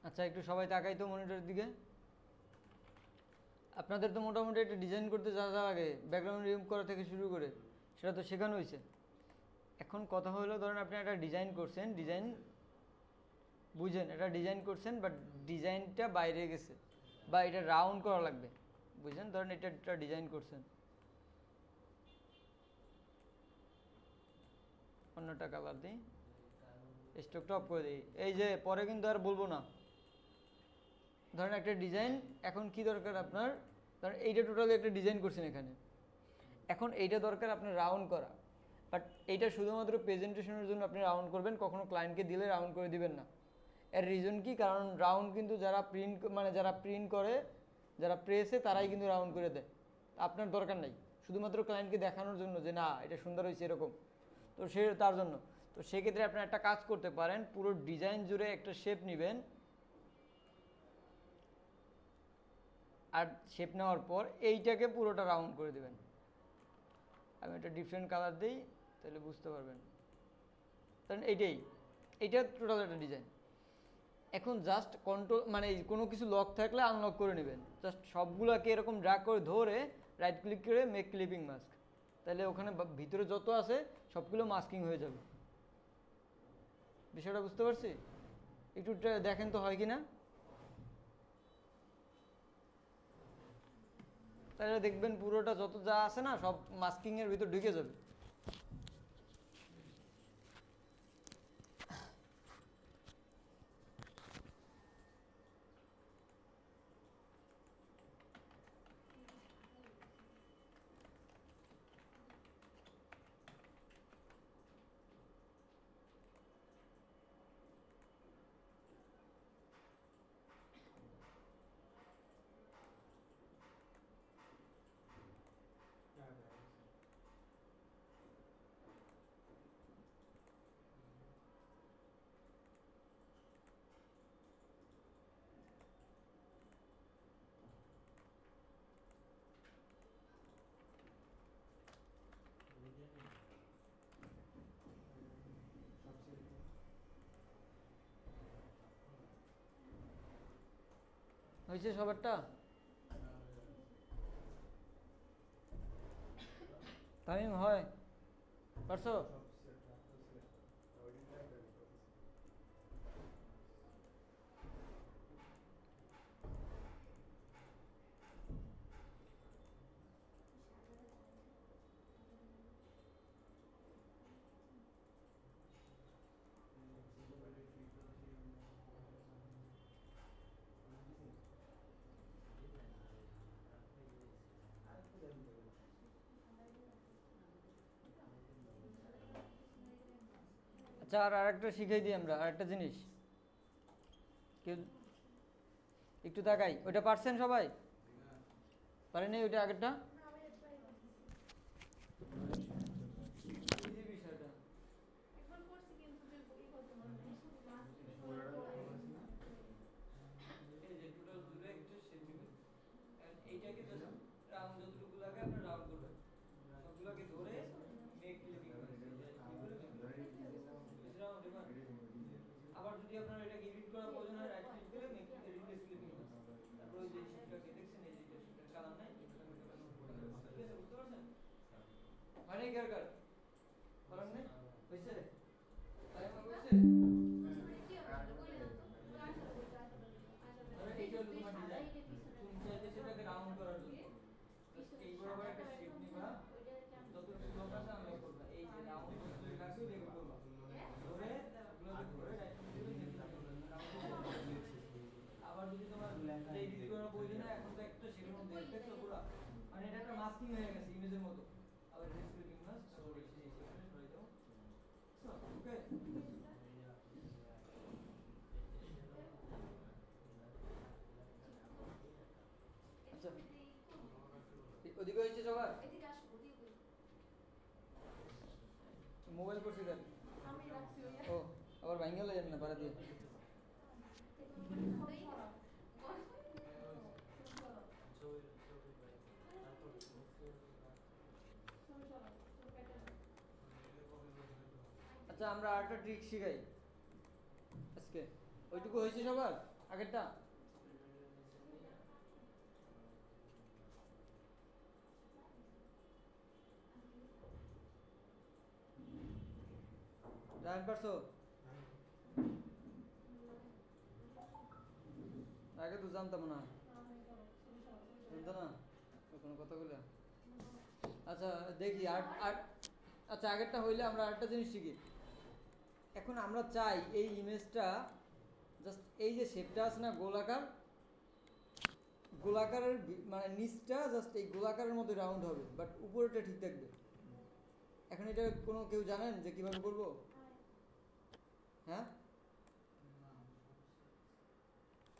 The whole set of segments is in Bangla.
আচ্ছা একটু সবাই তাকাই তো মনিটরের দিকে। আপনাদের তো মোটামুটি একটা ডিজাইন করতে যা যা লাগে, ব্যাকগ্রাউন্ড রিমুভ করা থেকে শুরু করে সেটা তো শেখানো হয়েছে। এখন কথা হলো, ধরেন আপনি একটা ডিজাইন করছেন, ডিজাইন বুঝেন, এটা ডিজাইন করছেন বাট ডিজাইনটা বাইরে গেছে বা এটা রাউন্ড করা লাগবে, বুঝলেন? ধরেন এটা একটা ডিজাইন করছেন, অন্যটা কালার দিই, স্টকটা অফ করে দিই, এই যে পরে কিন্তু আর বলবো না। ধরেন একটা ডিজাইন, এখন কি দরকার আপনার, ধরেন এইটা টোটালি একটা ডিজাইন করছেন এখানে, এখন এইটা দরকার আপনার রাউন্ড করা, বাট এইটা শুধুমাত্র প্রেজেন্টেশনের জন্য আপনি রাউন্ড করবেন, কখনো ক্লায়েন্টকে দিলে রাউন্ড করে দিবেন না। এর রিজন কি? কারণ রাউন্ড কিন্তু যারা প্রিন্ট করে, যারা প্রেসে, তারাই কিন্তু রাউন্ড করে দেয়, আপনার দরকার নাই, শুধুমাত্র ক্লায়েন্টকে দেখানোর জন্য যে না এটা সুন্দর হয়েছে এরকম, তো সে তার জন্য। তো সেক্ষেত্রে আপনার একটা কাজ করতে পারেন, পুরো ডিজাইন জুড়ে একটা শেপ নেবেন, আর শেপ নেওয়ার পর এইটাকে পুরোটা রাউন্ড করে দেবেন। আমি একটা ডিফারেন্ট কালার দিই, তাহলে বুঝতে পারবেন। কারণ এইটা টোটাল একটা ডিজাইন। এখন জাস্ট কন্ট্রোল কোনো কিছু লক থাকলে আনলক করে নেবেন, জাস্ট সবগুলোকে এরকম ড্র্যাগ করে ধরে রাইট ক্লিক করে মেক ক্লিপিং মাস্ক, তাহলে ওখানে ভিতরে যত আছে সবগুলো মাস্কিং হয়ে যাবে। বিষয়টা বুঝতে পারছি? একটু দেখেন তো হয় কি না, তাহলে দেখবেন পুরোটা যত যা আছে না সব মাস্কিংয়ের ভিতর ঢুকে যাবে। হয়েছে সবারটা? তামিম হয় পারছো? আচ্ছা, আর আরেকটা শিখাই দিই আমরা, আরেকটা জিনিস, কেউ একটু তাকাই, ওইটা পারছেন সবাই? পারেনি ওইটা আগেরটা? বিষয়টা এই যে টোটাল জুড়ে একটা শেপ নেবেন, এইটাকে জাস্ট রাউন্ড যতটুকু লাগে আপনি রাউন্ড করবেন, সবগুলোকে ধরে মেক ক্লিপিং আবার যদি আপনার এটাকে এডিট করা প্রয়োজন হয়, রাইট ক্লিক করে মেক রিপ্লেস ক্লিপিং, তারপর ওই যে শেপটাকে দেখছেন, এই যে শেপটার কালার নাই, ঠিক আছে? বুঝতে পারছেন? মানে কার কালার নেই হইছে, তাই মনে হইছে? এইটা হলো তোমার ডিজাইন, তুমি চাইতে সেটাকে রাউন্ড করার জন্য এই বরাবর একটা শেপ নিবা, যতটুকু ব্লক আছে আনলক করবা, এই যে রাউন্ড যতটুকু আছে বের করবা, ধরে ওগুলোকে ধরে রাইট ক্লিক করে আবার যদি তোমার এডিট করার প্রয়োজন হয়, এখন তো একটা শেপের মধ্যে দেখছো পুরো, মানে এটা একটা মাস্কিং হয়ে গেছে ইমেজের মতো, আবার রিস্ক্রিপিং মাস্ক তারপর এই শেপটা সরাই দাও, ওকে? আচ্ছা, ওদিকে হয়েছে সবার? মোবাইল করছি দেন, ও আবার ভাঙ্গে যাবেন না পাড়া দিয়ে। আচ্ছা, আমরা আরেকটা ট্রিক শিখাই আজকে, ওইটুকু হয়েছে সবার? আগেরটা রায়ন পারছো? আগে তো জানতাম না, জানতো না কোনো কথাগুলো। আচ্ছা দেখি আর আর আচ্ছা আগেরটা হইলে আমরা আরেকটা জিনিস শিখি। এখন আমরা চাই এই ইমেজটা জাস্ট এই যে শেপটা আছে না গোলাকার, গোলাকারের মানে নিচটা জাস্ট এই গোলাকারের মধ্যে রাউন্ড হবে, বাট উপরেটা ঠিক থাকবে। এখন এটা কোনো কেউ জানেন যে কিভাবে করবো? হ্যাঁ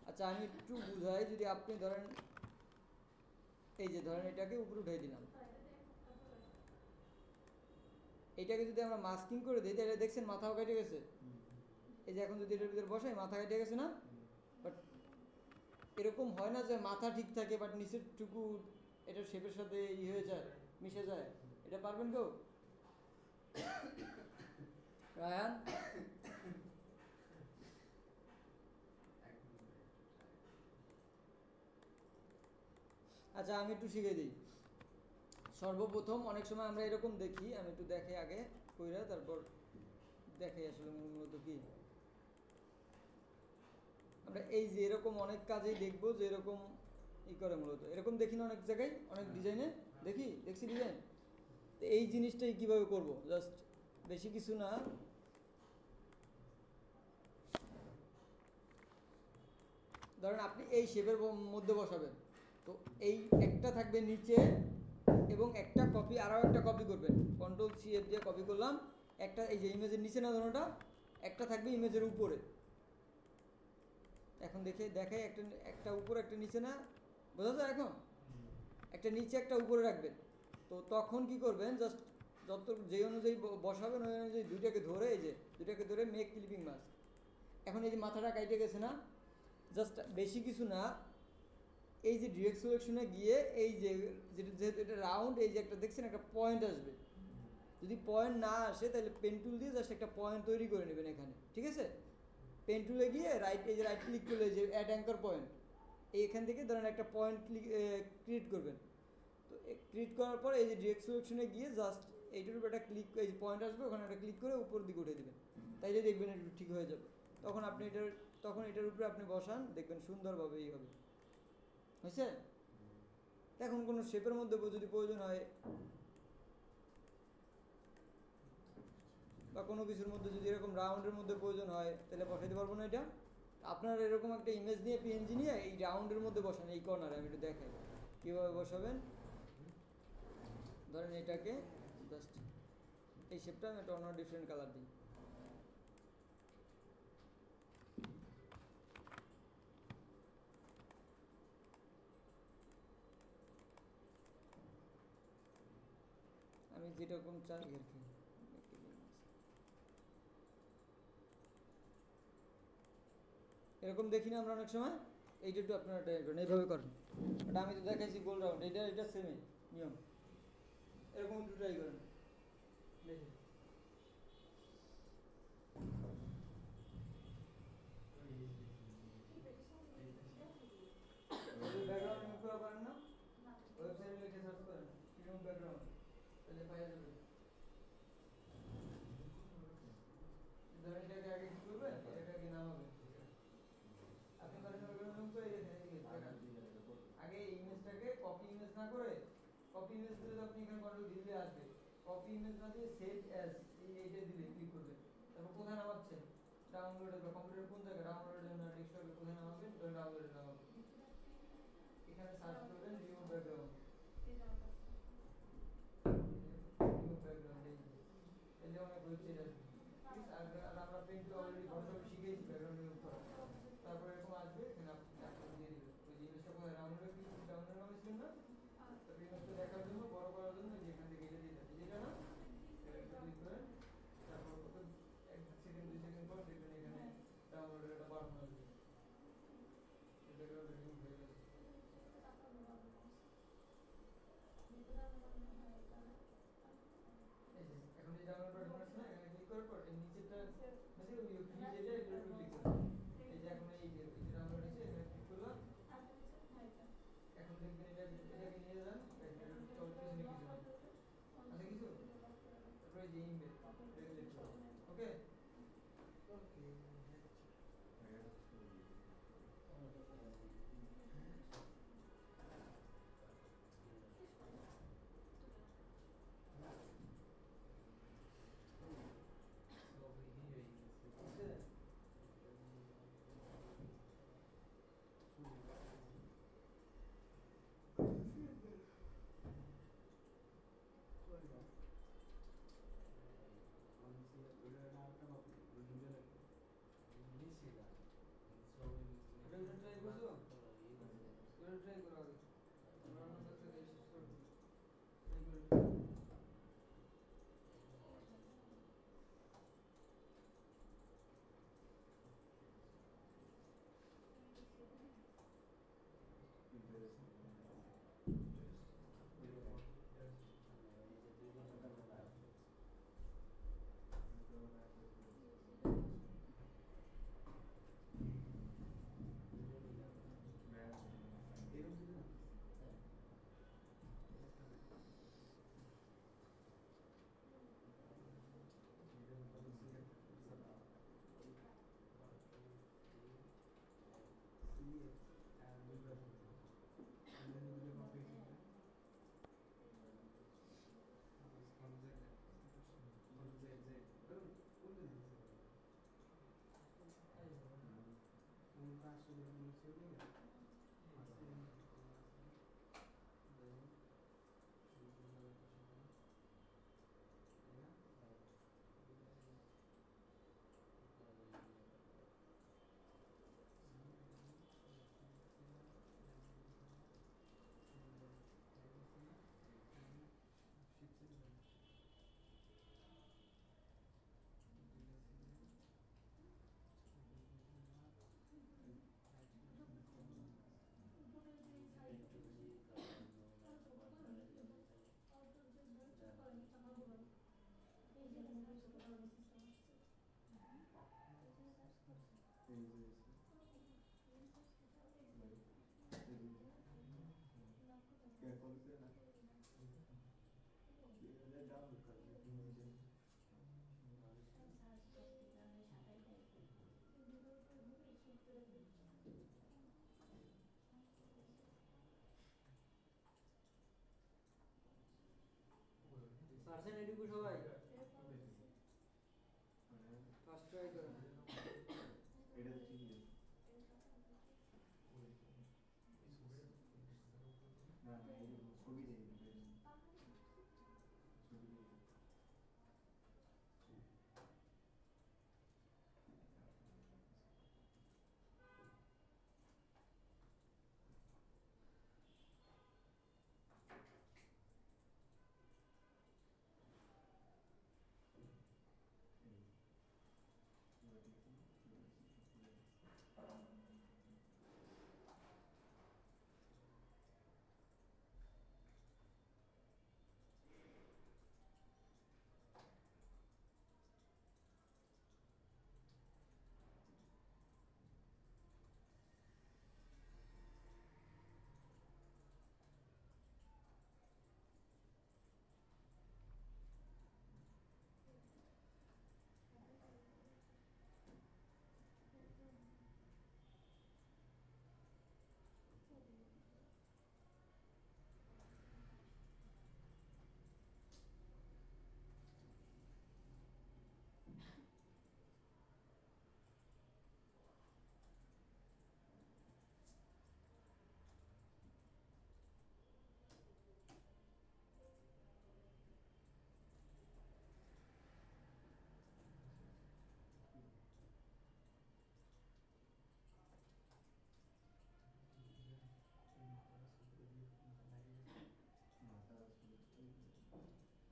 আচ্ছা আমি একটু বুঝাই, যদি আপনি ধরেন এই যে ধরেন এটাকে উপরে উঠাই দিলাম, এইটাকে যদি আমরা মাস্কিং করে দিই তাহলে দেখছেন মাথাও কেটে গেছে। এই যে এখন যদি এটার ভিতরে বসাই মাথা কেটে গেছে না? বাট এরকম হয় না যে মাথা ঠিক থাকে বাট নিচের টুকু এটার শেপের সাথে হয়ে যায়, মিশে যায়। এটা পারবেন কেউ? রায়ান আচ্ছা আমি একটু শিখিয়ে দিই। সর্বপ্রথম অনেক সময় আমরা এরকম দেখি, আমি একটু দেখে আগে কইরা তারপর দেখে আসলে মূলত কি আমরা এই যে এরকম অনেক কাজেই দেখবো যে এরকম ই করে, মূলত এরকম দেখি না অনেক জায়গায়, অনেক ডিজাইনে দেখছি ডিজাইন। তো এই জিনিসটাই কিভাবে করব, জাস্ট বেশি কিছু না। ধরেন আপনি এই শেপের মধ্যে বসাবেন, তো এই একটা থাকবে নিচে এবং একটা কপি, আরও একটা কপি করবেন, কন্ট্রোল সি এফ দিয়ে কপি করলাম। একটা এই যে ইমেজের নিচে না ধরোটা, একটা থাকবে ইমেজের উপরে। এখন দেখাই একটা একটা উপরে একটা নিচে না, বোঝা যায়? এখন একটা নিচে একটা উপরে রাখবেন। তো তখন কি করবেন, জাস্ট যত যে অনুযায়ী বসাবেন ওই অনুযায়ী দুইটাকে ধরে, এই যে দুইটাকে ধরে মেক ক্লিপিং মাস্ক। এখন এই যে মাথাটা কাইটে গেছে না, জাস্ট বেশি কিছু না, এই যে ডিরেক্ট সিলেকশনে গিয়ে এই যে যেহেতু এটা রাউন্ড, এই যে একটা দেখছেন একটা পয়েন্ট আসবে, যদি পয়েন্ট না আসে তাহলে পেন টুল দিয়ে জাস্ট একটা পয়েন্ট তৈরি করে নেবেন এখানে, ঠিক আছে? পেন টুলে গিয়ে এই যে রাইট ক্লিক করলে যে অ্যাড অ্যাঙ্কর পয়েন্ট, এইখান থেকে ধরেন একটা পয়েন্ট ক্রিয়েট করবেন। তো ক্রিয়েট করার পর এই যে ডিরেক্ট সিলেকশনে গিয়ে জাস্ট এইটার উপর একটা ক্লিক, এই যে পয়েন্ট আসবে ওখানে একটা ক্লিক করে উপর দিকে উঠে দেবেন, তাইলে দেখবেন একটু ঠিক হয়ে যাবে। তখন আপনি এটার উপরে আপনি বসান, দেখবেন সুন্দরভাবে এই হবে। হয়েছে? এখন কোনো শেপের মধ্যে যদি প্রয়োজন হয় বা কোনো কিছুর মধ্যে যদি এরকম রাউন্ডের মধ্যে প্রয়োজন হয় তাহলে বসাইতে পারবো না এটা। আপনার এরকম একটা ইমেজ নিয়ে পিএনজি নিয়ে এই রাউন্ডের মধ্যে বসান, এই কর্নারে আমি একটু দেখাই কীভাবে বসাবেন। ধরেন এটাকে জাস্ট এই শেপটা আমি একটা অন্য ডিফারেন্ট কালার দিই। আমি যেরকম চাই আর কি, এরকম দেখি না আমরা অনেক সময়। এইটা একটু আপনারা ট্রাই করেন, এইভাবে করেন। এটা আমি তো দেখাইছি গোল রাউন্ড, এটা সেমই নিয়ম, এরকম একটু ট্রাই করেন দেখি। ব্যাকগ্রাউন্ড রিমুভ করা পারেন না? ওয়েবসাইটে লিখে সার্চ করেন রিমুভ ব্যাকগ্রাউন্ড, তাহলে পাওয়া যাবে। ধরেন এটাকে আগে কি করবেন, এটাকে নামাবেন। আপনি করেন ব্যাকগ্রাউন্ড তো এই আগে ইমেজটাকে কপি ইমেজ না করে, কপি ইমেজ দিলে আপনি এখানে কন্ট্রোল দিলে আসবে, কপি ইমেজ না দিয়ে সেভ অ্যাজ এইটা দিলে ক্লিক করবেন। তারপর কোথায় নামাচ্ছেন, ডাউনলোডে বা কম্পিউটার কোন জায়গায় ডাউনলোডের জন্য ডেস্কটপে কোথায় নামাবেন, তো ডাউনলোডে নামাবেন। এখানে সার্চ করবেন রিমুভ ব্যাকগ্রাউন্ড, রিমুভ ব্যাকগ্রাউন্ড, এই যে অনেক ওয়েবসাইট আছে। আর আমরা পেন্ট অলরেডি ফটোশপে শিখেছি ব্যাকগ্রাউন্ড রিমুভ করা। তারপরে এরকম আসবে, এখানে আপনি দিয়ে দিবেন ওই জিনিসটা কোথায় ডাউনলোডে নামিয়েছিলেন না, তো ইমেজটা দেখার জন্য বড় করার জন্য যে এখান থেকে এটা দিয়ে দেবেন, যেটা না এটা ক্লিক করেন। তারপর কত 1 সেকেন্ড 2 সেকেন্ড পর দেখবেন এখানে ডাউনলোডের একটা বাটন আসবে, ব্যাকগ্রাউন্ড রিমুভ হয়ে গেছে। এই যে এখন এই ডাউনলোড বাটন আছে না, এখানে ক্লিক করার পর এই নিচেরটা মানে ওই ফ্রি যেটা এটার উপর ক্লিক করুন। এই যে এখন এই যে ডাউনলোড পারছেন এটুকু সবাই? ফার্স্ট ট্রাই করেন। এটা তো ঠিকই আছে। না না এই ছবি দেখি ছবি দেখি মাথা ছবি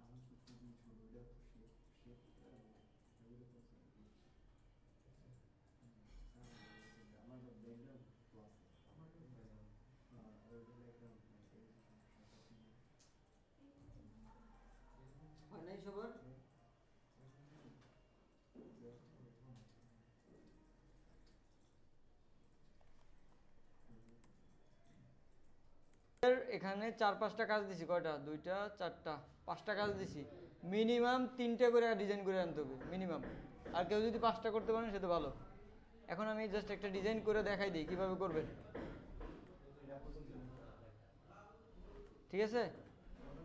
আমার তো ছবি ছবিটা তো শেপ এগুলো তো আমার ব্যাকগ্রাউন্ড প্লাস আমার ব্যাকগ্রাউন্ড হয় নাই সবার? এখানে 4-5টা কাজ দিছি, কয়টা? 2টা 4টা 5টা কাজ দিছি। মিনিমাম 3টে করে ডিজাইন করে আনতে হবে মিনিমাম। আর কেউ যদি 5টা করতে পারেন সে তো ভালো। এখন আমি জাস্ট একটা ডিজাইন করে দেখাই দিই কিভাবে করবেন, ঠিক আছে?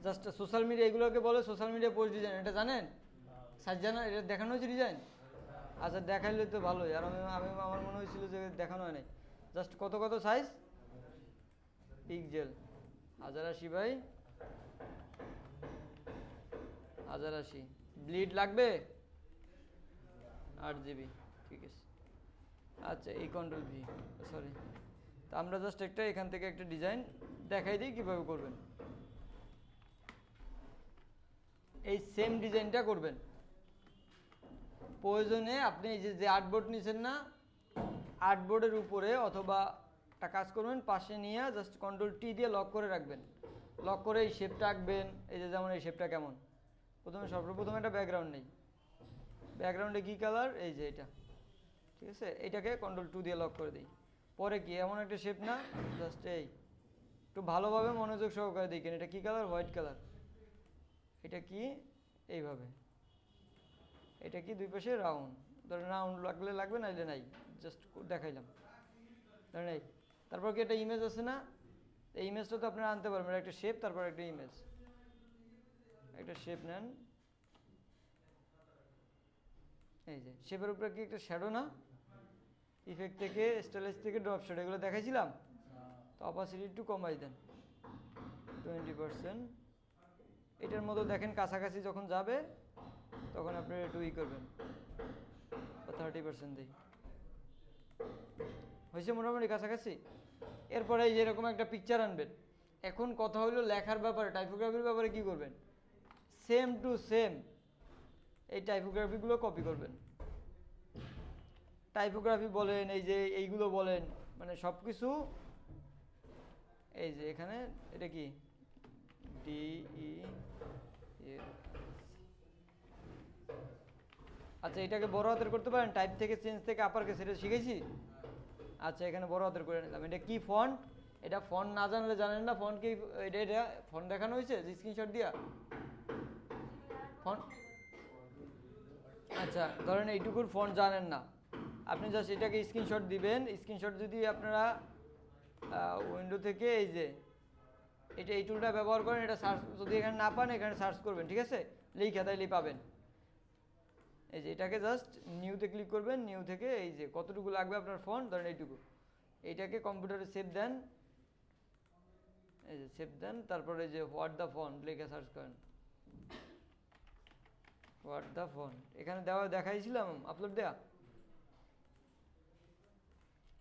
জাস্ট সোশ্যাল মিডিয়া এগুলোকে বলে সোশ্যাল মিডিয়া পোস্ট ডিজাইন, এটা জানেন? সাজানো এটা দেখানো হয়েছে ডিজাইন? আচ্ছা দেখাইলে তো ভালোই। আর আমি আমার মনে হয়েছিল যে দেখানো হয় নাই। জাস্ট কত কত সাইজ পিক্সেল 1080 বাই 1080। ব্লিড লাগবে 8 GB, ঠিক আছে। আচ্ছা এই কন্ট্রোল ভি, সরি। তা আমরা জাস্ট একটা এখান থেকে একটা ডিজাইন দেখাই দিই কীভাবে করবেন। এই সেম ডিজাইনটা করবেন। প্রয়োজনে আপনি এই যে আর্টবোর্ড নিছেন না, আর্টবোর্ডের উপরে অথবা একটা কাজ করবেন, পাশে নিয়ে জাস্ট কন্ট্রোল টি দিয়ে লক করে রাখবেন। লক করে এই শেপটা আঁকবেন। এই যে যেমন এই শেপটা কেমন, সর্বপ্রথম একটা ব্যাকগ্রাউন্ড নেই। ব্যাকগ্রাউন্ডে কী কালার? এই যে এটা, ঠিক আছে। এইটাকে কন্ট্রোল 2 দিয়ে লক করে দিই। পরে কি এমন একটা শেপ না, জাস্ট এই একটু ভালোভাবে মনোযোগ সহকারে দেখেন। এটা কী কালার? White colour. এটা কি? এইভাবে। এটা কি? দুই পাশে রাউন্ড। ধরেন রাউন্ড লাগলে লাগবে, নাইলে নাই, জাস্ট দেখাইলাম। ধরেন এই, তারপর কি একটা ইমেজ আছে না, এই ইমেজটা তো আপনারা আনতে পারবেন। একটা শেপ, তারপর একটা ইমেজ। একটা শেপ নেন, এই যে শেপের উপরে কি একটা শ্যাডো না, ইফেক্ট থেকে স্টাইলাইজ থেকে ড্রপ শট এগুলো দেখাইছিলাম, তো অপাসিটি একটু কমাই দেন 20%। এটার মতো দেখেন কাছাকাছি যখন যাবে তখন আপনি একটু করবেন, 30% দিই, হয়েছে মোটামুটি কাছাকাছি। এরপরে এই যেরকম একটা পিকচার আনবেন। এখন কথা হলো লেখার ব্যাপারে, টাইপোগ্রাফির ব্যাপারে কি করবেন, সেম টু সেম এই টাইপোগ্রাফিগুলো কপি করবেন। টাইপোগ্রাফি বলেন, এই যে এইগুলো বলেন, মানে সব কিছু এই যে এখানে এটা কি DE, আচ্ছা এটাকে বড় হাতের করতে পারেন, টাইপ থেকে চেঞ্জ থেকে আপার কেস, এটা শিখেছি। আচ্ছা এখানে বড় হাতের করে নিলাম। এটা কি ফন্ট, এটা ফন্ট না জানলে জানেন না ফন্ট কি, এটা ফন্ট দেখানো হয়েছে যে স্ক্রিনশট দিয়া ফন্ট। আচ্ছা ধরেন এইটুকুর ফন্ট জানেন না, আপনি জাস্ট এটাকে স্ক্রিনশট দিবেন। স্ক্রিনশট যদি আপনারা উইন্ডো থেকে এই যে এটা এই টুলটা ব্যবহার করেন, এটা সার্চ যদি এখানে না পান এখানে সার্চ করবেন, ঠিক আছে, লিখে তাইলেই পাবেন। এই যে এটাকে জাস্ট নিউতে ক্লিক করবেন, নিউ থেকে এই যে কতটুকু লাগবে আপনার ফন্ট, ধরেন এইটুকু, এইটাকে কম্পিউটারে সেভ দেন, এই যে সেভ দেন, তারপরে এই যে হোয়াট দ্য ফন্ট লিখে সার্চ করেন, হোয়াট দ্য ফন্ট এখানে দেওয়া দেখাইছিলাম আপলোড দেয়া,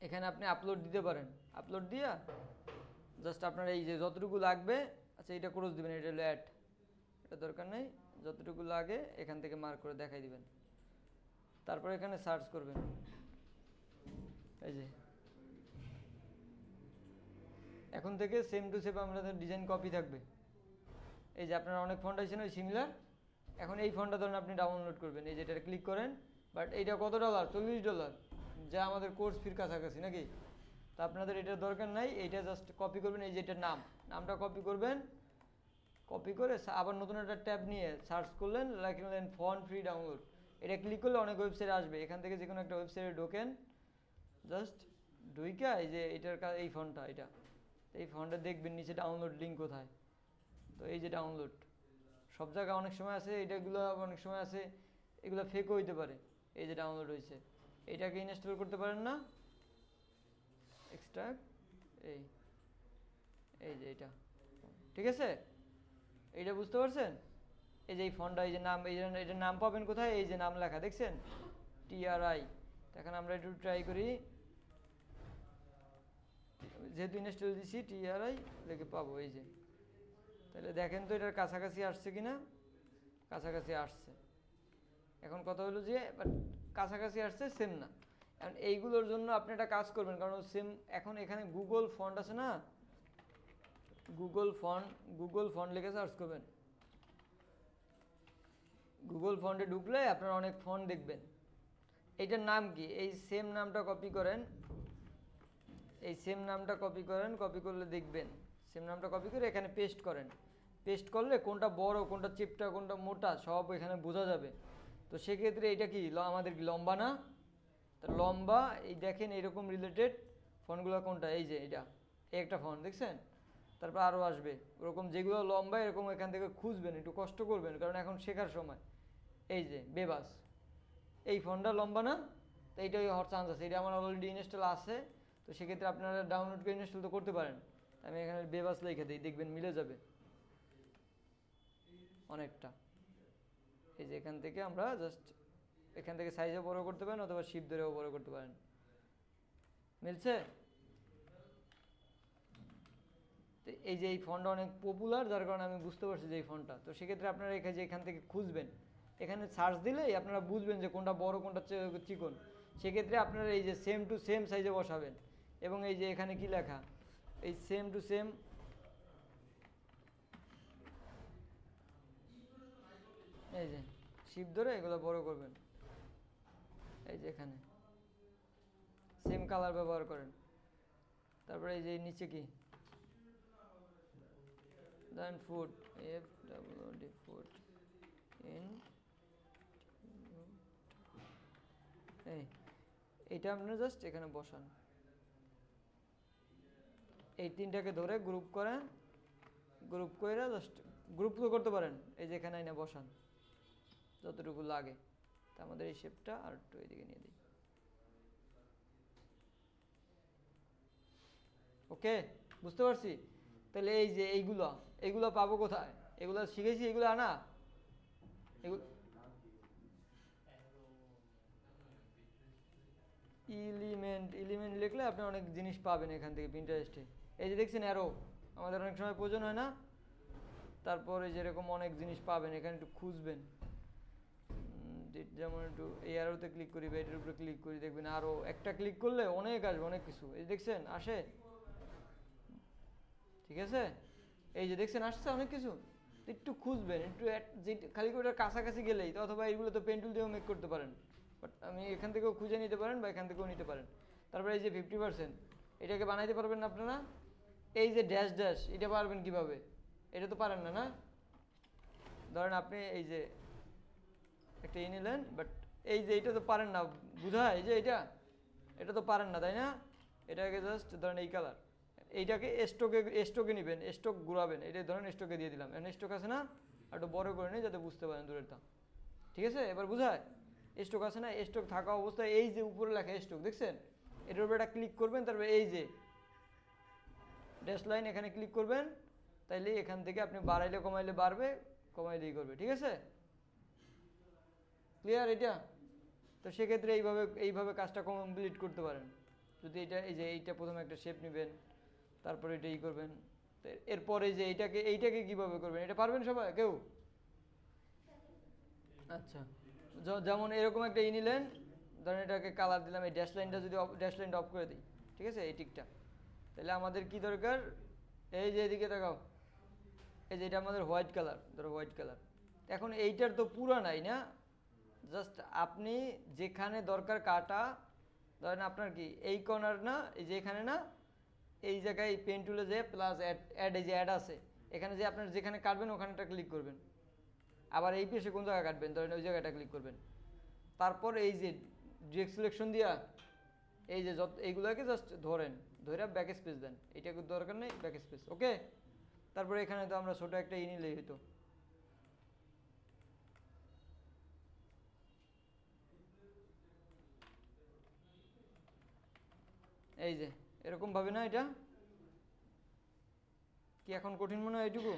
এখানে আপনি আপলোড দিতে পারেন, আপলোড দিয়া জাস্ট আপনার এই যে যতটুকু লাগবে, আচ্ছা এটা ক্রস দিবেন, এটা হলো অ্যাড, এটা দরকার নেই, যতটুকু লাগে এখান থেকে মার্ক করে দেখাই দিবেন, তারপর এখানে সার্চ করবেন, এই যে এখন থেকে সেম টু সেম আমাদের ডিজাইন কপি থাকবে। এই যে আপনার অনেক ফন্ট আছে না ওই সিমিলার, এখন এই ফন্টটা ধরুন আপনি ডাউনলোড করবেন, এই যে এটা ক্লিক করেন, বাট এইটা কত ডলার, $40, যা আমাদের কোর্স ফির কাছাকাছি নাকি, তা আপনাদের এটার দরকার নাই, এইটা জাস্ট কপি করবেন, এই যে এটার নামটা কপি করবেন, কপি করে আবার নতুন একটা ট্যাব নিয়ে সার্চ করলেন, লিখলেন ফন্ট ফ্রি ডাউনলোড, এটা ক্লিক করলে অনেক ওয়েবসাইট আসবে, এখান থেকে যে কোনো একটা ওয়েবসাইটে ঢোকেন, জাস্ট ঢুইকা এই যে এটার এই ফন্টটা, এটা এই ফন্টটা দেখবেন নিচে ডাউনলোড লিঙ্ক কোথায়, তো এই যে ডাউনলোড সব জায়গায় অনেক সময় আছে, এটাগুলো অনেক সময় আছে এগুলো ফেকও হইতে পারে, এই যে ডাউনলোড হয়েছে, এটাকে ইনস্টল করতে পারেন না, এক্সট্রাক্ট এই এই যে এটা, ঠিক আছে, এইটা বুঝতে পারছেন। এই যে এই ফন্টটা, এই যে নাম, এই যে এটার নাম পাবেন কোথায়, এই যে নাম লেখা দেখছেন TRI, এখন আমরা একটু ট্রাই করি, যেহেতু ইনস্টল দিছি TRI লিখে পাবো, এই যে তাহলে দেখেন তো এটার কাছাকাছি আসছে কিনা, কাছাকাছি আসছে। এখন কথা হলো যে বাট কাছাকাছি আসছে সেম না, এখন এইগুলোর জন্য আপনি একটা কাজ করবেন, কারণ সেম এখন এখানে গুগল ফন্ট আছে না, গুগল ফন্ট লিখে সার্চ করবেন, গুগল ফন্টে ঢুকলে আপনারা অনেক ফন্ট দেখবেন, এইটার নাম কি, এই সেম নামটা কপি করেন, এই সেম নামটা কপি করেন, কপি করলে দেখবেন সেম নামটা কপি করে এখানে পেস্ট করেন, পেস্ট করলে কোনটা বড় কোনটা চিপটা কোনটা মোটা সব এখানে বোঝা যাবে। তো সেক্ষেত্রে এটা কি আমাদের কি লম্বা না, তা লম্বা, এই দেখেন এরকম রিলেটেড ফন্টগুলো কোনটা, এই যে এটা এই একটা ফন্ট দেখছেন, তারপর আরও আসবে ওরকম যেগুলো লম্বা এরকম, এখান থেকে খুঁজবেন, একটু কষ্ট করবেন কারণ এখন শেখার সময়। এই যে বেবাস, এই ফন্টটা লম্বা না, তো এইটাই হওয়ার চান্স আছে, এটা আমার অলরেডি ইনস্টল আছে, তো সেক্ষেত্রে আপনারা ডাউনলোড করে ইনস্টল তো করতে পারেন, আমি এখানে বেবাস লিখে দিই, দেখবেন মিলে যাবে অনেকটা। এই যে এখান থেকে আমরা জাস্ট এখান থেকে সাইজও বড় করতে পারেন অথবা শিপ ধরেও বড় করতে পারেন, মিলছে। তো এই যে এই ফন্টটা অনেক পপুলার, যার কারণে আমি বুঝতে পারছি যে এই ফন্টটা, তো সেক্ষেত্রে আপনারা এখান থেকে খুঁজবেন, এখানে সার্চ দিলেই আপনারা বুঝবেন যে কোনটা বড় কোনটা চিকন, সেক্ষেত্রে আপনারা এই যে সেম টু সেম সাইজে বসাবেন, এবং এই যে এখানে কি লেখা, এই সেম টু সেম, এই যে শিপ ধরে এগুলো বড় করবেন, এই যে এখানে সেম কালার ব্যবহার করেন, তারপরে এই যে নিচে কি দেন ফুড, FWD ফুড ইন, এইটা আপনারা জাস্ট এখানে বসান, এই তিনটাকে ধরে গ্রুপ করেন, গ্রুপ করে জাস্ট গ্রুপ তো করতে পারেন, এই যে এখানে এনে বসান যতটুকু লাগে, তা আমাদের এই শেপটা আর একটু এইদিকে নিয়ে দিই, ওকে, বুঝতে পারছি। তাহলে এই যে এইগুলো পাবো কোথায়? এগুলো শিখেছি, এগুলো আনা, এগুলো এলিমেন্ট লিখলে আপনি অনেক জিনিস পাবেন এখান থেকে পিন্টারেস্টে। এই যে দেখছেন অ্যারো, আমাদের অনেক সময় প্রয়োজন হয় না, তারপরে যেরকম অনেক জিনিস পাবেন এখানে, একটু খুঁজবেন। যেমন একটু এই অ্যারোতে ক্লিক করি বা এটার উপরে ক্লিক করি, দেখবেন আরও একটা ক্লিক করলে অনেক আসবে, অনেক কিছু। এই যে দেখছেন আসে, ঠিক আছে, এই যে দেখছেন আসছে অনেক কিছু। একটু খুঁজবেন, একটু খালি করে ওটার কাছাকাছি গেলেই তো, অথবা এইগুলো তো পেন টুল দিয়েও মেক করতে পারেন, বাট আমি এখান থেকেও খুঁজে নিতে পারেন বা এখান থেকেও নিতে পারেন। তারপরে এই যে 50% এটাকে বানাইতে পারবেন না আপনারা? এই যে ড্যাশ ড্যাশ, এটা পারবেন কিভাবে? এটা তো পারেন না, না? ধরেন আপনি এই যে একটা নিলেন, বাট এই যে এটা তো পারেন না, বুঝায় এই যে এটা তো পারেন না, তাই না? এটাকে জাস্ট ধরেন এই কালার, এইটাকে স্টোকে নেবেন, স্টোক ঘুরাবেন, এটা ধরেন স্টোকে দিয়ে দিলাম। এখন স্টোক আছে না, আর একটু বড় করে নিই যাতে বুঝতে পারেন দূরেরটা, ঠিক আছে? এবার বুঝায় স্টোক আছে না, স্টোক থাকা অবস্থায় এই যে উপরে লেখা স্টোক দেখছেন, এটার উপরে একটা ক্লিক করবেন, তারপরে এই যে ড্যাশ লাইন এখানে ক্লিক করবেন, তাইলে এখান থেকে আপনি বাড়াইলে কমাইলে বাড়বে, কমাইলেই করবে, ঠিক আছে? ক্লিয়ার এটা? তো সেক্ষেত্রে এইভাবে কাজটা কমপ্লিট করতে পারেন। যদি এই যে এইটা প্রথমে একটা শেপ নেবেন, তারপরে এটা করবেন, তো এরপরে যে এইটাকে কিভাবে করবেন, এটা পারবেন সবাই কেউ? আচ্ছা, যেমন এরকম একটা নিলেন, ধরেন এটাকে কালার দিলাম, এই ড্যাশ লাইনটা যদি ড্যাশ লাইনটা অফ করে দিই, ঠিক আছে, এই টিকটা, তাহলে আমাদের কি দরকার? এই যে এদিকে দেখাও, এই যে এটা আমাদের হোয়াইট কালার, ধরো হোয়াইট কালার। এখন এইটার তো পুরা নাই না, জাস্ট আপনি যেখানে দরকার কাটা, ধরেন আপনার কি এই কর্নার না, এই যে এখানে না, এই জায়গায় পেন টুলে যে প্লাস অ্যাড, এই যে অ্যাড আছে, এখানে যে আপনার যেখানে কাটবেন ওখানেটা ক্লিক করবেন। আবার এই পেশে কোন জায়গায় কাটবেন, ধরেন ওই জায়গাটা ক্লিক করবেন। তারপর এই যে ডিরেক্ট সিলেকশন দিয়া এই যে এইগুলোকে জাস্ট ধরে ব্যাক স্পেস দেন, এটাকে দরকার নেই, ব্যাক স্পেস, ওকে। তারপরে এখানে তো আমরা ছোট একটা নিলেই হইতো, এই যে এরকম ভাবে না, এটা কি এখন কঠিন মনে হয়? এইটুকু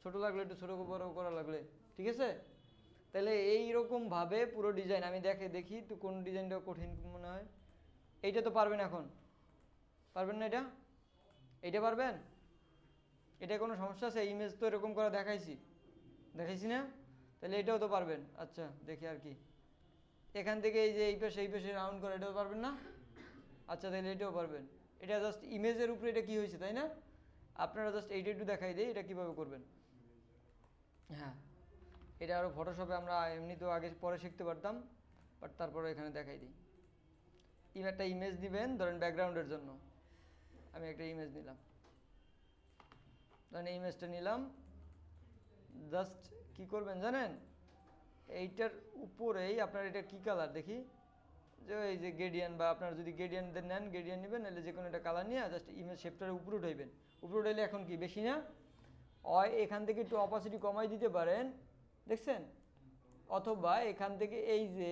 ছোট লাগলে একটু ছোট বড় করা লাগলে, ঠিক আছে? তাহলে এইরকম ভাবে পুরো ডিজাইন আমি দেখি তো কোন ডিজাইনটা কঠিন মনে হয়। এইটা তো পারবেন, এখন পারবেন না? এইটা পারবেন? এটা কোনো সমস্যা আছে? ইমেজ তো এরকম করা দেখাইছি না? তাহলে এটাও তো পারবেন। আচ্ছা দেখি আর কি, এখান থেকে এই যে এই পাশে রাউন্ড করা, এটাও পারবেন না? আচ্ছা তাহলে এটাও পারবেন। এটা জাস্ট ইমেজের উপরে এটা কি হয়েছে, তাই না? আপনারা জাস্ট এইটা একটু দেখাই দিই এটা কিভাবে করবেন। হ্যাঁ, এটা আরও ফটোশপে আমরা এমনিতেও আগে পরে শিখতে পারতাম, বাট তারপরে এখানে দেখাই দিই। একটা ইমেজ দিবেন, ধরেন ব্যাকগ্রাউন্ডের জন্য আমি একটা ইমেজ নিলাম, ধরেন এই ইমেজটা নিলাম। জাস্ট কি করবেন জানেন, এইটার উপরেই আপনার এটা কি কালার দেখি, যে এই যে গ্রেডিয়ান, বা আপনার যদি গ্রেডিয়ানদের নেন গ্রেডিয়ান নেবেন, নাহলে যে কোনো একটা কালার নিয়ে জাস্ট ইমেজ শেপটার উপরে উঠাইবেন। উপরে উঠাইলে এখন কি বেশি না, এখান থেকে একটু অপাসিটি কমাই দিতে পারেন, দেখছেন? অথবা এখান থেকে এই যে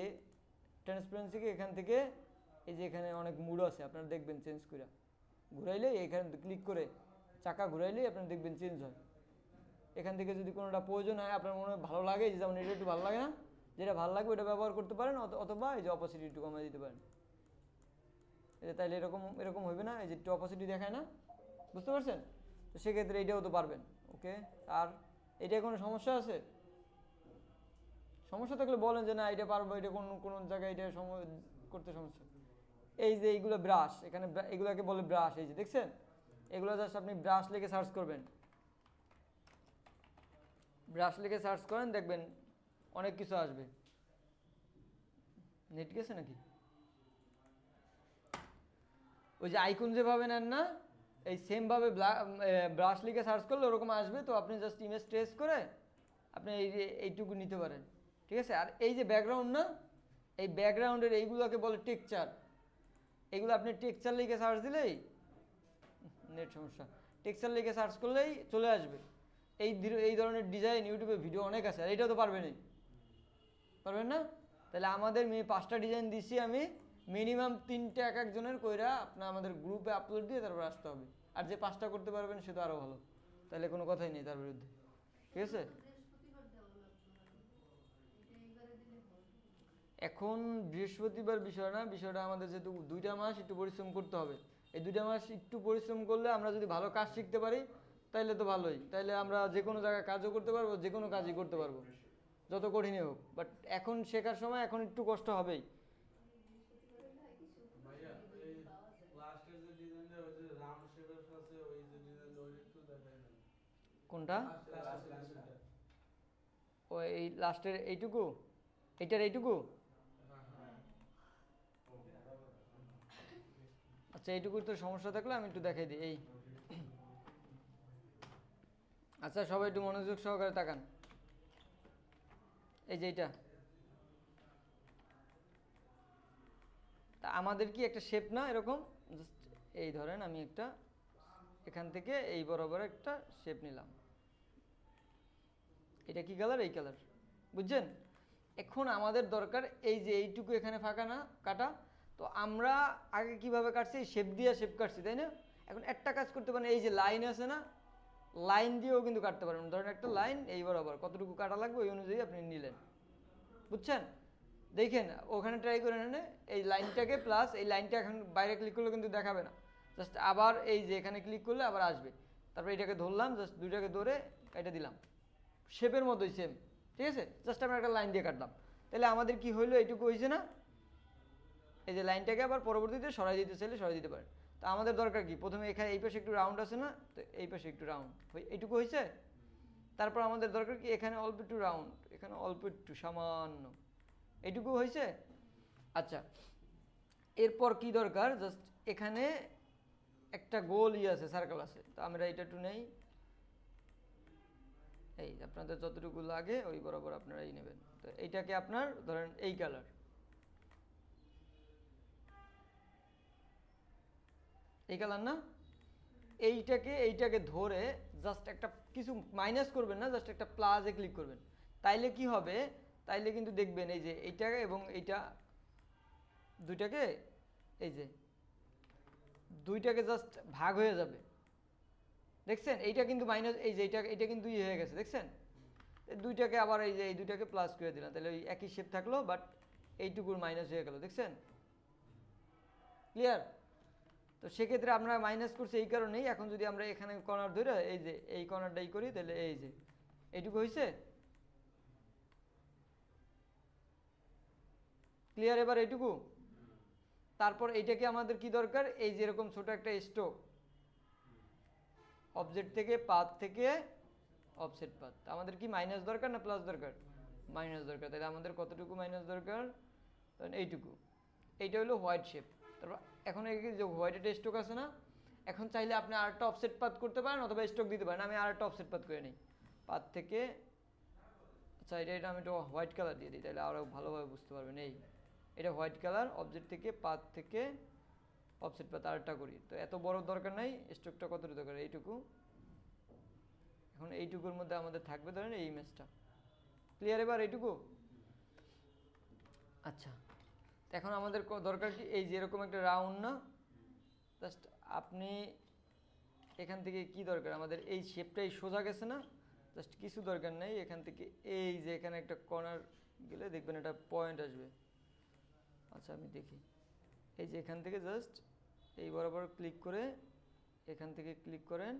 ট্রান্সপারেন্সিকে এখান থেকে এই যে এখানে অনেক মুড আছে, আপনারা দেখবেন চেঞ্জ করে ঘুরাইলে, এখানে ক্লিক করে চাকা ঘুরাইলে আপনারা দেখবেন চেঞ্জ হয়। এখান থেকে যদি কোনোটা প্রয়োজন হয়, আপনার মনে হয় ভালো লাগে, যেমন এটা একটু ভালো লাগে না, যেটা ভালো লাগবে ওটা ব্যবহার করতে পারেন, অথবা এই যে অপোসিটি একটু কমাই দিতে পারেন। এই যে তাইলে এরকম হইবে না, এই যে একটু অপোসিটি দেখায় না, বুঝতে পারছেন? তো সেক্ষেত্রে এটাও তো পারবেন, ওকে। আর এটা কোনো সমস্যা আছে? সমস্যা থাকলে বলেন যে না এটা পারবো, এটা কোন জায়গায় এটা করতে সমস্যা। এই যে এইগুলো ব্রাশ, এখানে এগুলোকে বলে ব্রাশ, এই যে দেখছেন, এগুলো জাস্ট আপনি ব্রাশ লিখে সার্চ করবেন, ব্রাশ লিখে সার্চ করেন, দেখবেন অনেক কিছু আসবে। নেট গেছে নাকি? ওই যে আইকন যেভাবে নেন না, এই সেমভাবে ব্রাশ লিখে সার্চ করলে ওরকম আসবে। তো আপনি জাস্ট ইমেজ ট্রেস করে আপনি এইটুকু নিতে পারেন, ঠিক আছে? আর এই যে ব্যাকগ্রাউন্ড না, এই ব্যাকগ্রাউন্ডের এইগুলোকে বলে টেক্সচার। এগুলো আপনি টেক্সচার লিখে সার্চ দিলেই, নেট সমস্যা, টেক্সচার লিখে সার্চ করলেই চলে আসবে। এই ধরনের ডিজাইন ইউটিউবে ভিডিও অনেক আছে, আর এটাও তো পারবেন না? তাহলে আমাদের 5টা ডিজাইন দিছি আমি, মিনিমাম 3টা এক একজনের কইরা আপনার আমাদের গ্রুপে আপলোড দিয়ে তারপর আসতে হবে। আর যে 5টা করতে পারবেন সে তো আরও ভালো, তাহলে কোনো কথাই নেই তার বিরুদ্ধে, ঠিক আছে? এখন বৃহস্পতিবার বিষয় না, বিষয়টা আমাদের যেহেতু 2টা মাস একটু পরিশ্রম করতে হবে। এই 2টা মাস একটু পরিশ্রম করলে আমরা যদি ভালো কাজ শিখতে পারি তাইলে তো ভালোই, তাইলে আমরা যে কোনো জায়গায় কাজও করতে পারবো, যে কোনো কাজই করতে পারবো, যত কঠিনই হোক। বাট এখন শেখার সময় এখন একটু কষ্ট হবেই। ভাইয়া এই লাস্টের যে ডিজাইনটা ওই যে রাউন্ড শেপের আছে ওই যে ডিজাইনটা ওই একটু দেখাই দেন। কোনটা? লাস্টের ও এই লাস্টের এইটুকু, এইটার এইটুকু? আচ্ছা এইটুকুর তো সমস্যা থাকলে আমি একটু দেখাই দিই। এই আচ্ছা সবাই একটু মনোযোগ সহকারে তাকান। এই যে এইটা, তা আমাদের কি একটা শেপ না এরকম, জাস্ট এই ধরেন আমি একটা এখান থেকে এই বরাবর একটা শেপ নিলাম। এটা কি কালার? এই কালার, বুঝছেন? এখন আমাদের দরকার এই যে এইটুকু এখানে ফাঁকা না কাটা, তো আমরা আগে কিভাবে কাটছি, শেপ দিয়ে শেপ কাটছি, তাই না? এখন একটা কাজ করতে পারেন, এই যে লাইন আছে না, লাইন দিয়েও কিন্তু কাটতে পারেন। ধরেন একটা লাইন এই বরাবর কতটুকু কাটা লাগবে ওই অনুযায়ী আপনি নিলেন, বুঝছেন? দেখেন ওখানে ট্রাই করে নেন, এই লাইনটাকে প্লাস এই লাইনটা এখন বাইরে ক্লিক করলে কিন্তু দেখাবে না, জাস্ট আবার এই যে এখানে ক্লিক করলে আবার আসবে। তারপর এটাকে ধরলাম, জাস্ট দুইটাকে ধরে এটা দিলাম, শেপের মতোই সেম, ঠিক আছে? জাস্ট আমরা একটা লাইন দিয়ে কাটলাম, তাহলে আমাদের কি হইলো, এইটুকু হয়েছে না? এই যে লাইনটাকে আবার পরবর্তীতে সরাই দিতে চাইলে সরাই দিতে পারেন। তো আমাদের দরকার কি, প্রথমে এখানে এই পাশে একটু রাউন্ড আছে না, তো এই পাশে একটু রাউন্ড, এইটুকু হয়েছে। তারপর আমাদের দরকার কি, এখানে অল্প একটু রাউন্ড, এখানে অল্প একটু সামান্য, এইটুকু হয়েছে। আচ্ছা এরপর কি দরকার, জাস্ট এখানে একটা গোল আছে, সার্কেল আছে, তো আমরা এটা একটু নেই, এই আপনাদের যতটুকু লাগে ওই বরাবর আপনারা এই নেবেন। তো এইটাকে আপনার ধরেন এই কালার, এই কালার না, এইটাকে ধরে জাস্ট একটা কিছু মাইনাস করবেন না, জাস্ট একটা প্লাসে ক্লিক করবেন, তাইলে কি হবে, তাইলে কিন্তু দেখবেন এই যে এইটা এবং এইটা দুইটাকে, এই যে দুইটাকে জাস্ট ভাগ হয়ে যাবে, দেখছেন? এইটা কিন্তু মাইনাস, এই যে এইটা কিন্তু ইয়ে হয়ে গেছে, দেখছেন? এই দুইটাকে আবার এই যে এই দুইটাকে প্লাস করে দিলাম, তাহলে ওই একই শেপ থাকলো, বাট এইটুকুর মাইনাস হয়ে গেল, দেখছেন? ক্লিয়ার? তো সেক্ষেত্রে আমরা মাইনাস করছি এই কারণেই। এখন যদি আমরা এখানে কর্নার ধরে এই যে এই কর্নারটাই করি, তাহলে এই যে এইটুকু হয়েছে, ক্লিয়ার? এবার এইটুকু, তারপর এইটাকে আমাদের কি দরকার, এই যে এরকম ছোট একটা স্ট্রোক, অবজেক্ট থেকে পাথ থেকে অফসেট পাথ, আমাদের কি মাইনাস দরকার না প্লাস দরকার? মাইনাস দরকার। তাহলে আমাদের কতটুকু মাইনাস দরকার, এইটুকু। এইটা হলো হোয়াইট শেপ। তারপর এখন এই যে হোয়াইটের স্ট্রোক আছে না, এখন চাইলে আপনি আরেকটা অফসেট পাথ করতে পারেন অথবা স্ট্রোক দিতে পারেন। আমি আরেকটা অফসেট পাথ করে নিই, পাথ থেকে, আচ্ছা এটা আমি একটু হোয়াইট কালার দিয়ে দিই, তাহলে আরও ভালোভাবে বুঝতে পারবেন। এটা হোয়াইট কালার, অবজেক্ট থেকে পাথ থেকে অফসেট পাথ আরেকটা করি। তো এত বড় দরকার নাই, স্ট্রোকটা কতটুকু দরকার, এইটুকু। এখন এইটুকুর মধ্যে আমাদের থাকবে ধরেন এই ইমেজটা, ক্লিয়ার? এবার এইটুকু, আচ্ছা এখন আমাদের দরকার কি, এই যে এরকম একটা রাউন্ড না, জাস্ট আপনি এখান থেকে কি দরকার, আমাদের এই শেপটাই সোজা গেছে না, জাস্ট কিছু দরকার নেই, এখান থেকে এই যে এখানে একটা কর্নার গেলে দেখবেন একটা পয়েন্ট আসবে। আচ্ছা আমি দেখি, এই যে এখান থেকে জাস্ট এই বরাবর ক্লিক করে এখান থেকে ক্লিক করেন,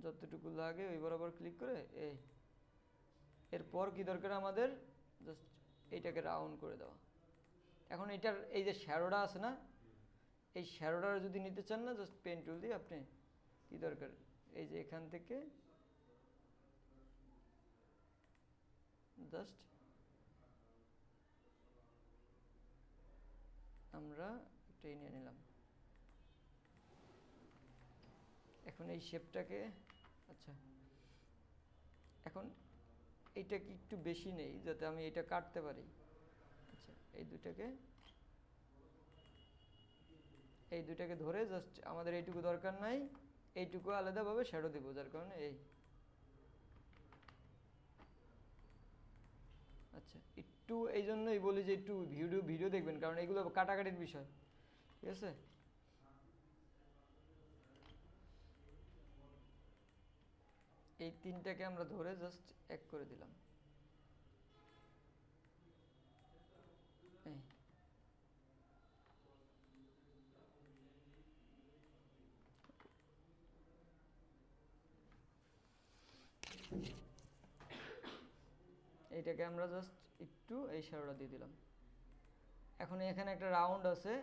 যতটুকু লাগে ওই বরাবর ক্লিক করে এই, এরপর কি দরকার আমাদের, জাস্ট এইটাকে রাউন্ড করে দেওয়া। এখন এটার এই যে শ্যাডোটা আছে না, এই শ্যাডোটা যদি নিতে চান না, জাস্ট পেন টুল দিয়ে আপনি কি দরকার, এই যে এখান থেকে জাস্ট আমরা এটাই নিয়ে নিলাম। এখন এই শেপটাকে, আচ্ছা এখন এইটা কি একটু বেশি নেই যাতে আমি এটা কাটতে পারি। আচ্ছা এই দুটাকে ধরে জাস্ট আমাদের এইটুকু দরকার নাই, এইটুকু আলাদাভাবে শ্যাডো দিব, যার কারণে এই, আচ্ছা একটু এই জন্যই বলি যে একটু ভিডিও ভিডিও দেখবেন, কারণ এগুলো কাটাকাটির বিষয়, ঠিক আছে? এই তিনটাকে আমরা ধরে জাস্ট এক করে দিলাম, এই এইটাকে আমরা জাস্ট একটু এই শ্যাডোটা দিয়ে দিলাম। এখন এখানে একটা রাউন্ড আছে,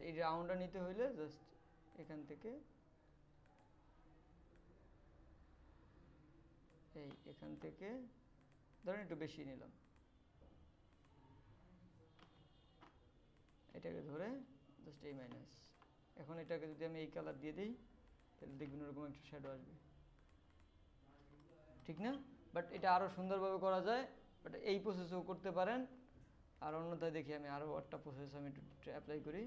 এই রাউন্ডটা নিতে হইলে জাস্ট এখান থেকে এখান থেকে ধরেন একটু বেশি নিলাম, এটাকে ধরে জাস্ট এই মাইনাস। এখন এটাকে যদি আমি এই কালার দিয়ে দিই তাহলে দেখবেন ওরকম একটা শ্যাডো আসবে, ঠিক না? বাট এটা আরও সুন্দরভাবে করা যায়, বাট এই প্রসেসও করতে পারেন। আর অন্যথায় দেখি আমি আরও একটা প্রসেস আমি একটু অ্যাপ্লাই করি।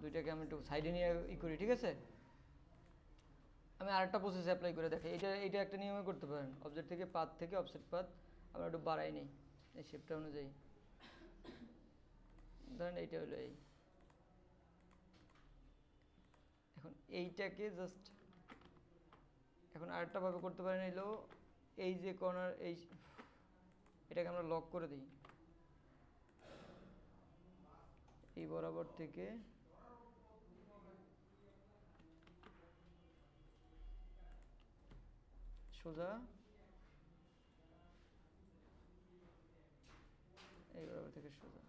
দুইটাকে আমি একটু সাইডে নিয়ে করি, ঠিক আছে? আমি আরেকটা প্রসেস অ্যাপ্লাই করে দেখি। এটা একটা নিয়মে করতে পারেন। অবজেক্ট থেকে পাথ থেকে অফসেট পাথ আমরা একটু বাড়াই নিই এই শেপটা অনুযায়ী। ধরেন এইটা হলো এই। এখন এইটাকে জাস্ট এখন আরেকটা ভাবে করতে পারেন, এলো এই যে কর্নার এটাকে আমরা লক করে দিই, এই বরাবর থেকে সোজা এই বরাবর থেকে সোজা।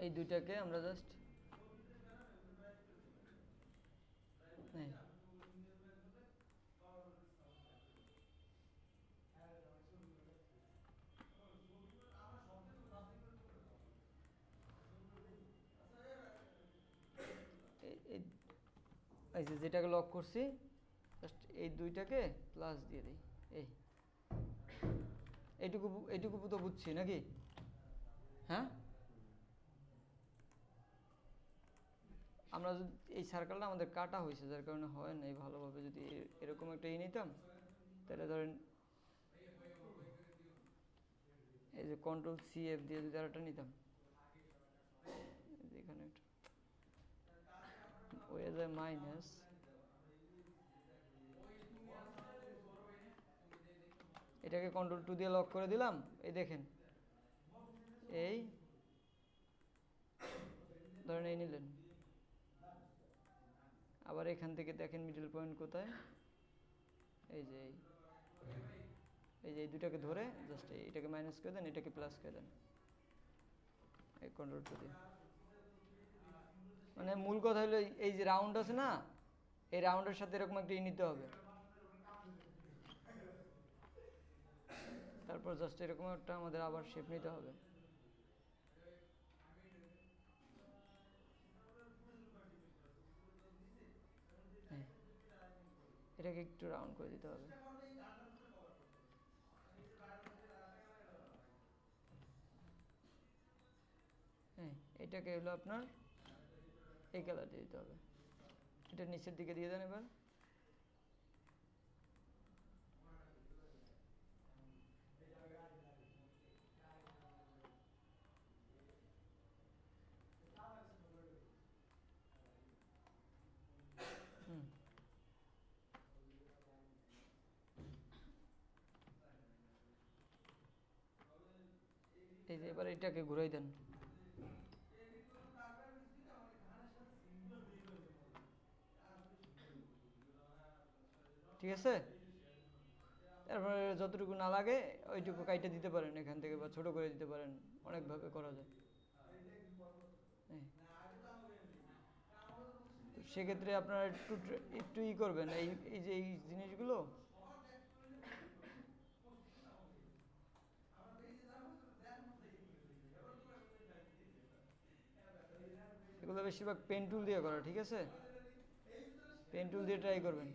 এই দুইটাকে আমরা জাস্ট এই যে যেটাকে লক করছি জাস্ট এই দুইটাকে প্লাস দিয়ে দিই। এইটুকু তো বুঝছি নাকি? হ্যাঁ, আমরা যদি এই সার্কেলটা আমাদের কাটা হয়েছে যার কারণে হয় না ভালোভাবে, যদি এরকম একটা নিতাম তাহলে ধরেন এই যে কন্ট্রোল CF দিয়ে যদি আরেকটা নিতাম, এখানে হয়ে যায় মাইনাস, এটাকে কন্ট্রোল 2 দিয়ে লক করে দিলাম। এই দেখেন এই ধরেন এই নিলেন, আবার এখান থেকে দেখেন মিডল পয়েন্ট কোথায়, এই যে এই যে এই দুটাকে ধরে জাস্ট এটাকে মাইনাস করে দেন, এটাকে প্লাস করে দেন এই কন্ট্রোল 2 দিয়ে। মানে মূল কথা হলো এই যে রাউন্ড আছে না, এই রাউন্ডের সাথে এরকম একটা নিতে হবে, তারপর জাস্ট এরকম একটা আমাদের আবার শেপ নিতে হবে। এটাকে একটু রাউন্ড করে দিতে হবে। হ্যাঁ, এটাকে হলো আপনার এই কালার দিয়ে দিতে হবে। এটা নিচের দিকে দিয়ে দেন এবার। এই যে এবার এটাকে ঘুরাই দেন। ঠিক আছে, তারপরে যতটুকু না লাগে ওইটুকু কাইটে দিতে পারেন এখান থেকে, বা ছোট করে দিতে পারেন, অনেকভাবে করা যায়। তো সেক্ষেত্রে আপনারা একটু একটু করবেন এই যে এই জিনিসগুলো এগুলো বেশিরভাগ পেন টুল দিয়ে করা, ঠিক আছে? পেন টুল দিয়ে ট্রাই করবেন।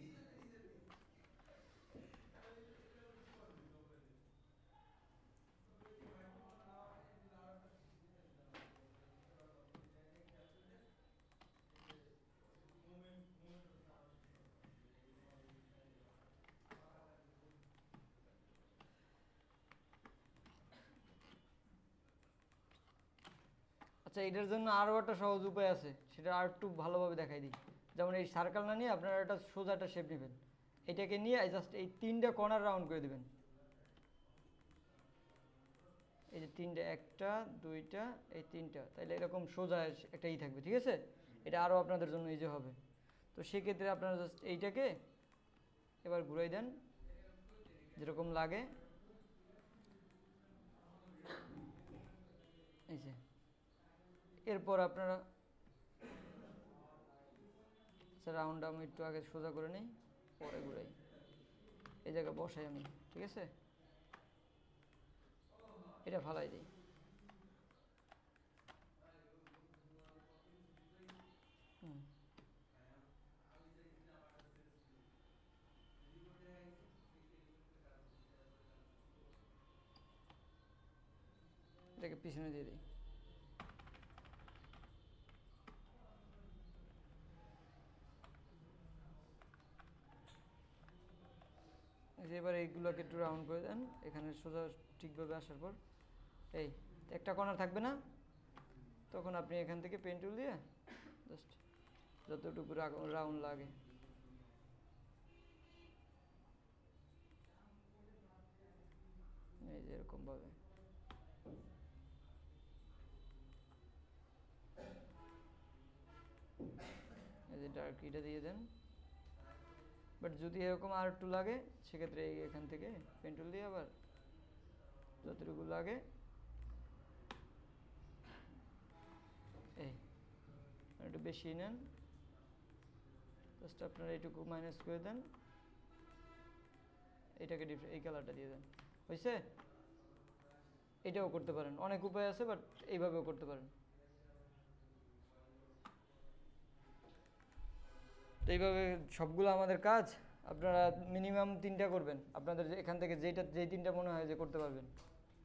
আচ্ছা, এটার জন্য আরও একটা সহজ উপায় আছে, সেটা আর একটু ভালোভাবে দেখাই দিই। যেমন এই সার্কেল না নিয়ে আপনারা একটা সোজা একটা শেপ নেবেন, এটাকে নিয়ে জাস্ট এই 3টা কর্নার রাউন্ড করে দিবেন। এই যে 3টা, 1টা 2টা এই 3টা, তাইলে এরকম সোজা একটা থাকবে, ঠিক আছে? এটা আরও আপনাদের জন্য ইজি হবে। তো সেক্ষেত্রে আপনারা জাস্ট এইটাকে এবার ঘুরাই দেন যেরকম লাগে। এই যে এরপর আপনারা রাউন্ডটা আমি একটু আগে সোজা করে নিই, পরে ঘুরাই, এই জায়গায় বসাই আমি, ঠিক আছে? এটা ফালাই দিই। এটাকে পিছনে দিয়ে দিই। এবার এইগুলোকে একটু রাউন্ড করে দেন, এখানে সোজা ঠিকভাবে আসার পর এই একটা কর্নার থাকবে না, তখন আপনি এখান থেকে পেন টুল দিয়ে জাস্ট যতটুকু রাউন্ড লাগে এই যে এরকমভাবে এই যে ডার্ক এটা দিয়ে দেন। বাট যদি এরকম আর একটু লাগে সেক্ষেত্রে এখান থেকে পেন টুল দিয়ে আবার যতটুকু লাগে এই একটু বেশি নেন, জাস্ট আপনারা এইটুকু মাইনাস করে দেন, এটাকে এই কালারটা দিয়ে দেন, হয়েছে? এটাও করতে পারেন, অনেক উপায় আছে, বাট এইভাবেও করতে পারেন। তো এইভাবে সবগুলো আমাদের কাজ আপনারা মিনিমাম 3টা করবেন, আপনাদের এখান থেকে যেই 3টা মনে হয় যে করতে পারবেন।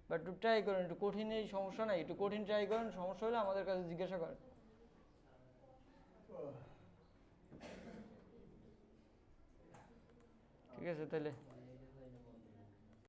বাট একটু ট্রাই করেন, একটু কঠিন এই সমস্যা নাই, একটু কঠিন ট্রাই করেন, সমস্যা হলে আমাদের কাছে জিজ্ঞাসা করেন। ঠিক আছে তাহলে।